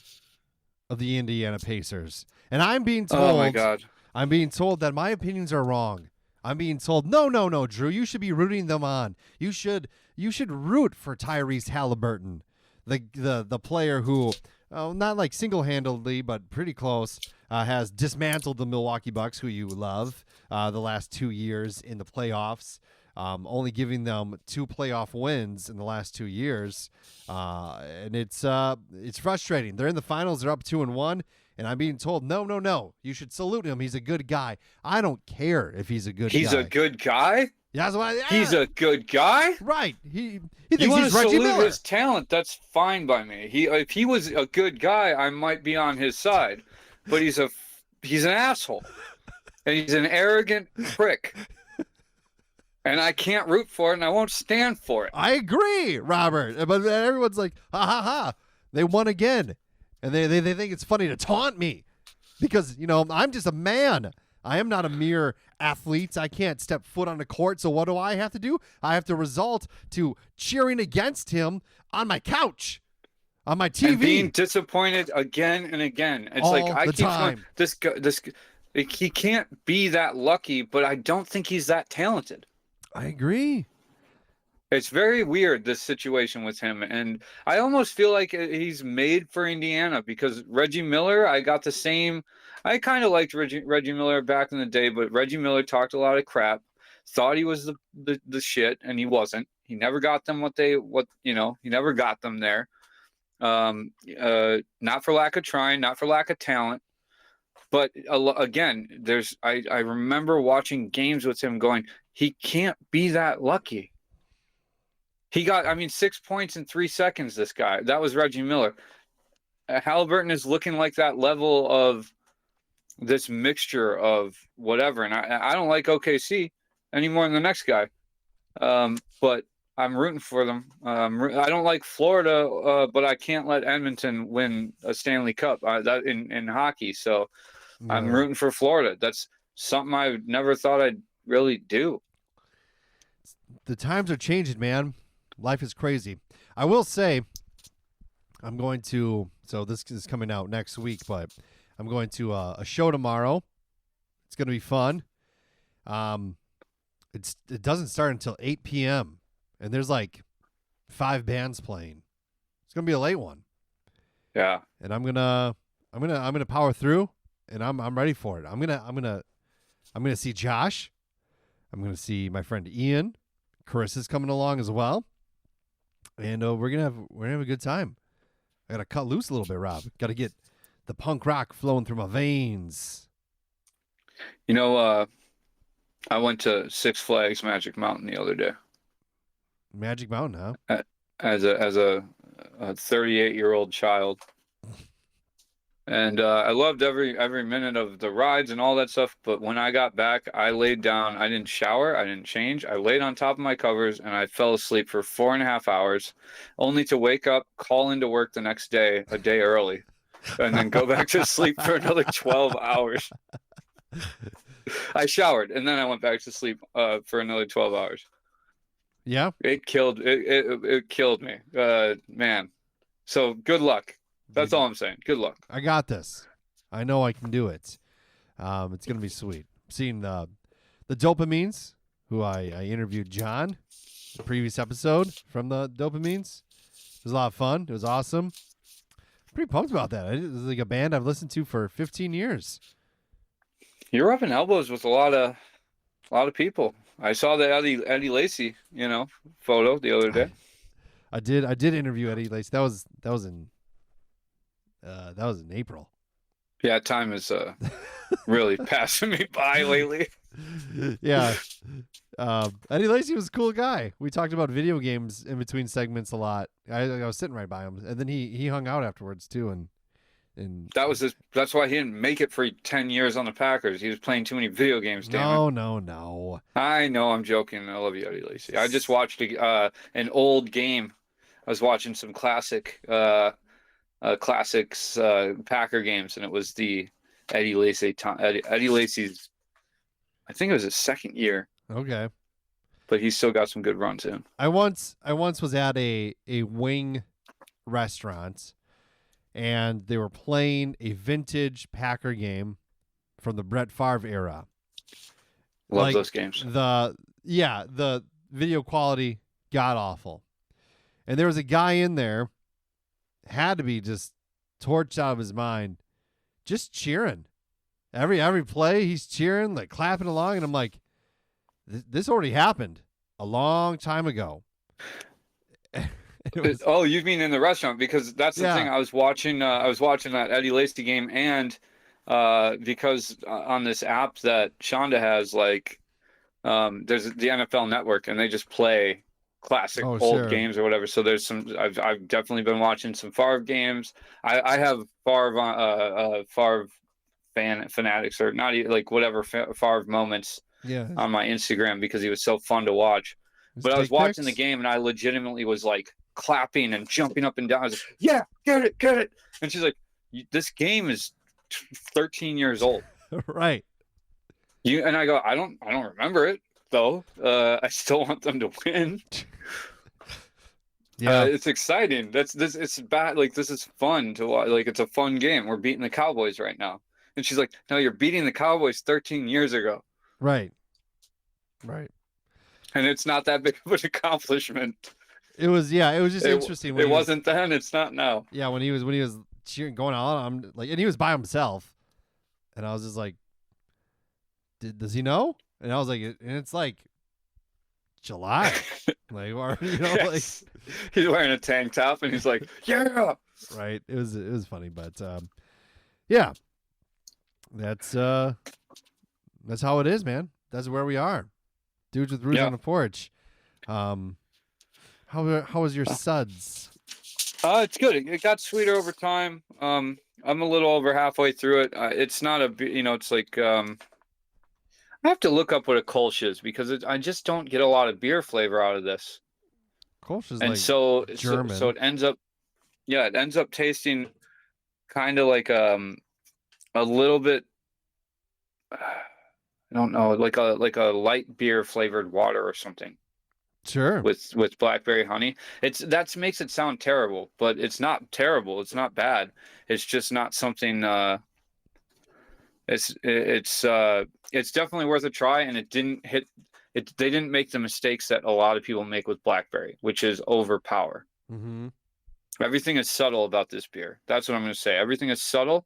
of the Indiana Pacers. And I'm being told, oh my God, I'm being told that my opinions are wrong. I'm being told, no, Drew, you should be rooting them on. You should root for Tyrese Halliburton, the player who, not like single-handedly, but pretty close, has dismantled the Milwaukee Bucks, who you love, the last 2 years in the playoffs, only giving them 2 playoff wins in the last 2 years, and it's frustrating. They're in the finals. They're up 2-1. And I'm being told, no, you should salute him. He's a good guy. I don't care if he's a good guy. He's a good guy? Yeah, he's a good guy? Right. He thinks you he's Reggie salute Miller. His talent, that's fine by me. If he was a good guy, I might be on his side. But he's an asshole. And he's an arrogant prick. And I can't root for it, and I won't stand for it. I agree, Robert. But everyone's like, ha. They won again. And they think it's funny to taunt me because, I'm just a man. I am not a mere athlete. I can't step foot on the court. So what do I have to do? I have to resort to cheering against him on my couch, on my TV. And being disappointed again and again. It's all like, I the keep time. Going, this he can't be that lucky, but I don't think he's that talented. I agree. It's very weird, this situation with him. And I almost feel like he's made for Indiana, because Reggie Miller, I kind of liked Reggie Miller back in the day, but Reggie Miller talked a lot of crap, thought he was the shit, and he wasn't. He never got them he never got them there. Not for lack of trying, not for lack of talent. But again, I remember watching games with him going, he can't be that lucky. He got, 6 points in 3 seconds, this guy. That was Reggie Miller. Halliburton is looking like that level of this mixture of whatever. And I don't like OKC any more than the next guy. But I'm rooting for them. I don't like Florida, but I can't let Edmonton win a Stanley Cup that in hockey. So no. I'm rooting for Florida. That's something I never thought I'd really do. The times are changing, man. Life is crazy. I will say, I'm going to, so this is coming out next week, but I'm going to a show tomorrow. It's going to be fun. It doesn't start until 8 p.m. and there's like 5 bands playing. It's going to be a late one. Yeah. And I'm going to power through, and I'm ready for it. I'm going to see Josh. I'm going to see my friend Ian. Carissa's coming along as well. And we're gonna have a good time. I gotta cut loose a little bit, Rob. Gotta get the punk rock flowing through my veins. I went to Six Flags Magic Mountain the other day. Magic Mountain, huh? as a 38-year-old child. And I loved every minute of the rides and all that stuff. But when I got back, I laid down. I didn't shower. I didn't change. I laid on top of my covers and I fell asleep for 4.5 hours, only to wake up, call into work the next day, a day early, and then go back to sleep for another 12 hours. I showered and then I went back to sleep for another 12 hours. Yeah. It killed me, man. So good luck. That's all I'm saying. Good luck. I got this. I know I can do it. It's gonna be sweet. Seeing the Dopamines, who I interviewed John, the previous episode from the Dopamines. It was a lot of fun. It was awesome. Pretty pumped about that. It was like a band I've listened to for 15 years. You're rubbing elbows with a lot of people. I saw the Eddie Lacy, photo the other day. I did interview Eddie Lacy. That was in April. Yeah, time is really passing me by lately. Yeah. Eddie Lacy was a cool guy. We talked about video games in between segments a lot. I was sitting right by him, and then he hung out afterwards too. And that's why he didn't make it for 10 years on the Packers. He was playing too many video games. Damn it. No. I know. I'm joking. I love you, Eddie Lacy. I just watched an old game. I was watching some classics Packer games, and it was the Eddie Lacy's. I think it was his second year. Okay. But he's still got some good runs in. I once was at a wing restaurant, and they were playing a vintage Packer game from the Brett Favre era. Love those games. The video quality god awful. And there was a guy in there, had to be just torched out of his mind, just cheering. Every play, he's cheering, like clapping along, and I'm like, this already happened a long time ago. Oh, you mean in the restaurant? Because that's the thing. I was watching that Eddie Lacy game, and because on this app that Shonda has, there's the NFL Network, and they just play classic old games or whatever. So there's some. I've definitely been watching some Favre games. I have Favre fanatics, or not even whatever Favre moments on my Instagram, because he was so fun to watch. But I was watching the game, and I legitimately was clapping and jumping up and down. I was like, yeah, get it. And she's like, this game is 13 years old. Right. And I go, I don't remember it though. I still want them to win. Yeah. It's exciting. It's bad. This is fun to watch. It's a fun game. We're beating the Cowboys right now. And she's like, no, you're beating the Cowboys 13 years ago. Right. And it's not that big of an accomplishment. It was just interesting. It wasn't then. It's not now. Yeah, when he was cheering, going on, and he was by himself, and I was just like, does he know? And I was like, and it's July, Yes. He's wearing a tank top, and he's like, yeah. Right. It was funny, but yeah, that's how it is, man. That's where we are, dudes with brews on the porch. How was your suds? It's good. It got sweeter over time. I'm a little over halfway through it. It's not it's I have to look up what a Kolsch is, because I just don't get a lot of beer flavor out of this. Kolsch is German. So it ends up tasting kind of like a little bit, I don't know, like a light beer flavored water or something. Sure. With blackberry honey. That makes it sound terrible, but it's not terrible. It's not bad. It's just not something. It's definitely worth a try, and it didn't hit. They didn't make the mistakes that a lot of people make with blackberry, which is overpower. Mm-hmm. Everything is subtle about this beer. That's what I'm going to say. Everything is subtle,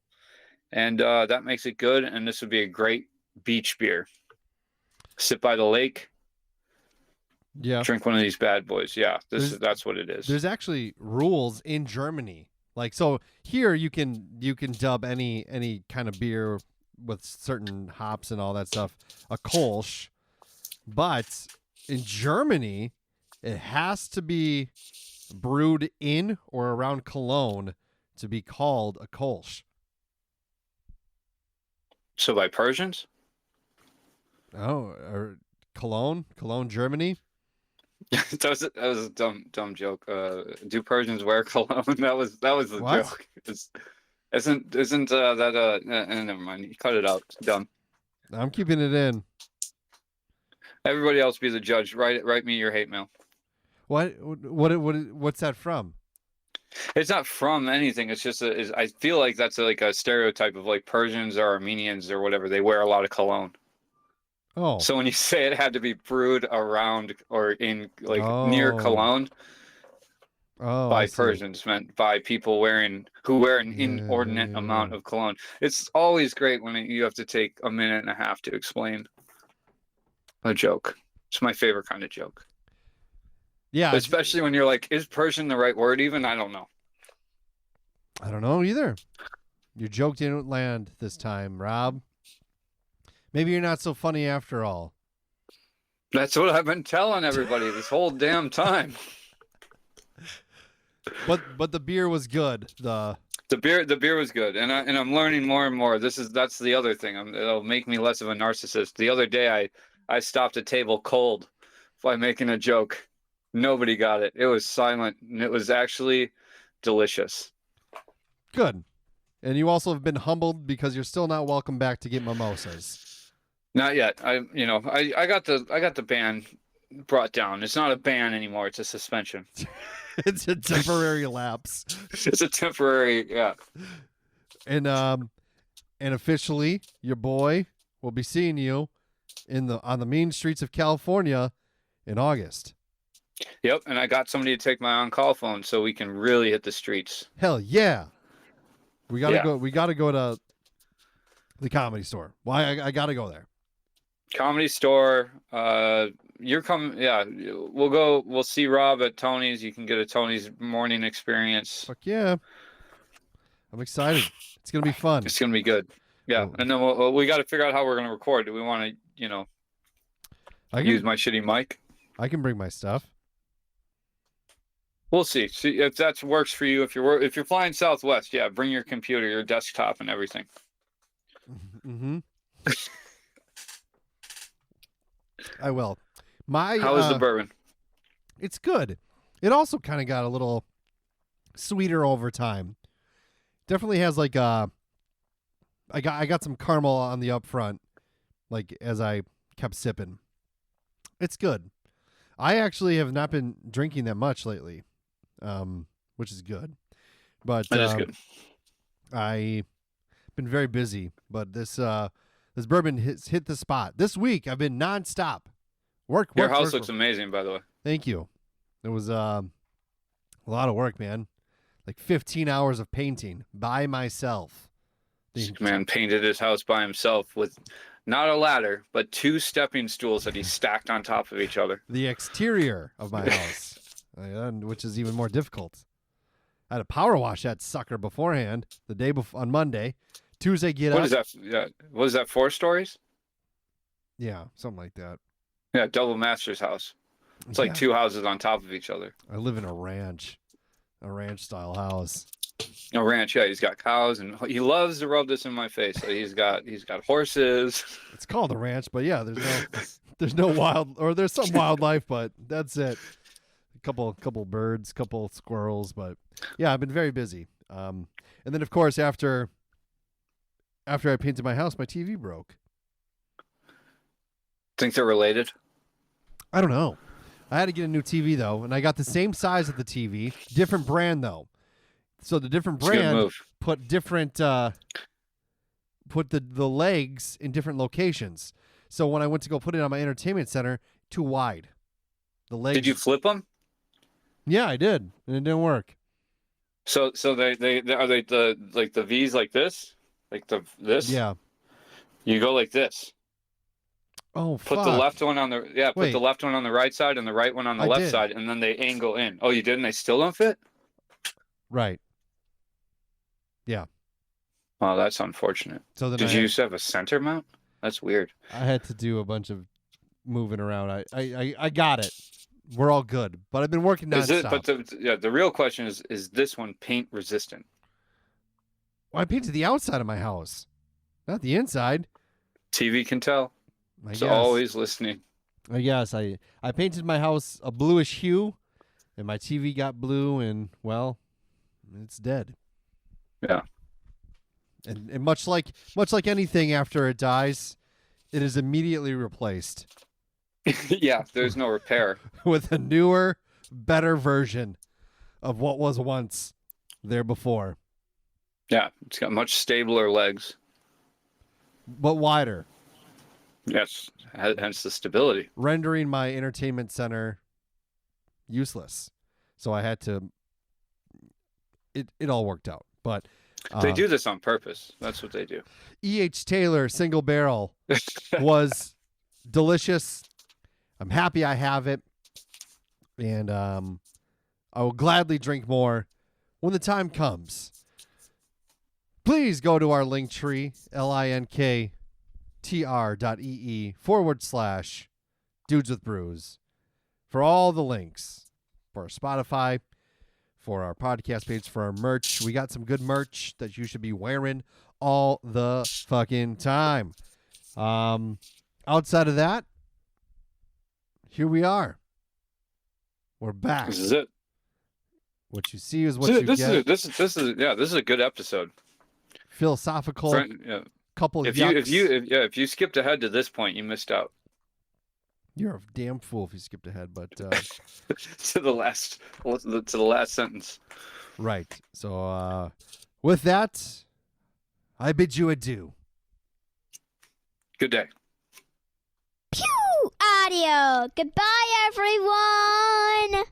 and that makes it good. And this would be a great beach beer. Sit by the lake. Yeah. Drink one of these bad boys. Yeah, that's what it is. There's actually rules in Germany. So here you can dub any kind of beer with certain hops and all that stuff a Kolsch, but in Germany it has to be brewed in or around Cologne to be called a Kolsch? So by Persians? Oh, or Cologne, Germany. That was a dumb joke. Do Persians wear cologne? That was the What? joke. Isn't that never mind. You cut it out. It's dumb. I'm keeping it in. Everybody else be the judge. Write me your hate mail. What's that from? It's not from anything. It's just I feel like that's like a stereotype of like Persians or Armenians or whatever. They wear a lot of cologne. Oh, So when you say it had to be brewed around or in like near Oh. Cologne I by see. Persians meant by people who wear an Yeah, inordinate yeah, amount yeah. of cologne. It's always great when you have to take a minute and a half to explain a joke. It's my favorite kind of joke. Yeah, Especially when you're like, is Persian the right word even? I don't know. I don't know either. Your joke didn't land this time, Rob. Maybe you're not so funny after all. That's what I've been telling everybody this whole damn time. But the beer was good. The beer was good, and I'm learning more and more. That's the other thing. It'll make me less of a narcissist. The other day I stopped a table cold by making a joke. Nobody got it. It was silent, and it was actually delicious. Good. And you also have been humbled because you're still not welcome back to get mimosas. Not yet. I got the ban brought down. It's not a ban anymore. It's a suspension. It's a temporary lapse. It's a temporary, yeah. And officially, your boy will be seeing you on the mean streets of California in August. Yep, and I got somebody to take my on-call phone so we can really hit the streets. Hell yeah. We gotta Yeah. go. We gotta go to the Comedy Store. Why? I gotta go there. Comedy Store. You're coming. Yeah, we'll go. We'll see Rob at Tony's. You can get a Tony's morning experience. Fuck yeah. I'm excited. It's gonna be fun. It's gonna be good. Yeah, Cool. and then we got to figure out how we're gonna record. Do we want to, use my shitty mic? I can bring my stuff. We'll see. See if that works for you. If you're flying Southwest, yeah, bring your computer, your desktop, and everything. Mm-hmm. I will. How is the bourbon? It's good. It also kind of got a little sweeter over time. Definitely has like I got some caramel on the up front, like as I kept sipping. It's good. I actually have not been drinking that much lately, which is good. But That is good. I've been very busy, but this bourbon hit the spot. This week I've been nonstop. Work. Your house work, looks work. amazing, by the way. Thank you. It was a lot of work, man. Like 15 hours of painting by myself. This man painted his house by himself with not a ladder, but 2 stepping stools that he stacked on top of each other. The exterior of my house, which is even more difficult. I had to power wash that sucker beforehand the day before on Monday. Tuesday, get up. What is that? Yeah, what is that? 4 stories? Yeah, something like that. Yeah, double master's house. It's like 2 houses on top of each other. I live in a ranch style house. A ranch, yeah. He's got cows, and he loves to rub this in my face. So he's got horses. It's called a ranch, but yeah, there's no wild, or there's some wildlife, but that's it. A couple birds, couple squirrels, but yeah, I've been very busy. And then of course after I painted my house, my TV broke. Think they're related? I don't know. I had to get a new TV though, and I got the same size of the TV, different brand though. So the different It's a good brand move. put different put the legs in different locations. So when I went to go put it on my entertainment center, too wide. The legs. Did you flip them? Yeah, I did, and it didn't work. So they are they the V's like this, this? Yeah. You go like this. Oh, Put fuck. the left one on the Put Wait. the left one on the right side and the right one on the I left did. side, and then they angle in. Oh, you did, and they still don't fit. Right. Oh, that's unfortunate. So then Did you used to have a center mount? That's weird. I had to do a bunch of moving around. I got it. we're all good. But I've been working nonstop. But the real question is this one paint resistant? Well, I painted the outside of my house, not the inside. TV can tell. I It's guess. always listening. I guess I painted my house a bluish hue, and my TV got blue, and well, it's dead. Yeah. And much like anything after it dies, it is immediately replaced Yeah, there's no repair. with a newer, better version of what was once there before, Yeah, it's got much stabler legs. but wider, Yes, hence the stability. rendering my entertainment center useless. So I had to. It all worked out, but They do this on purpose. That's what they do. E.H. Taylor Single Barrel was delicious. I'm happy I have it, and I will gladly drink more when the time comes. Please go to our link tree, linktr.ee/Dudes with Brews, for all the links for our Spotify, for our podcast page, for our merch. We got some good merch that you should be wearing all the fucking time. Outside of that, here we are. We're back. This is it. What you see is what you get. This is a good episode. Philosophical. Yeah. Couple If yucks. you skipped ahead to this point, you missed out. You're a damn fool if you skipped ahead, but to the last sentence. right. So with that, I bid you adieu. Good day. Pew! Audio. Goodbye, everyone.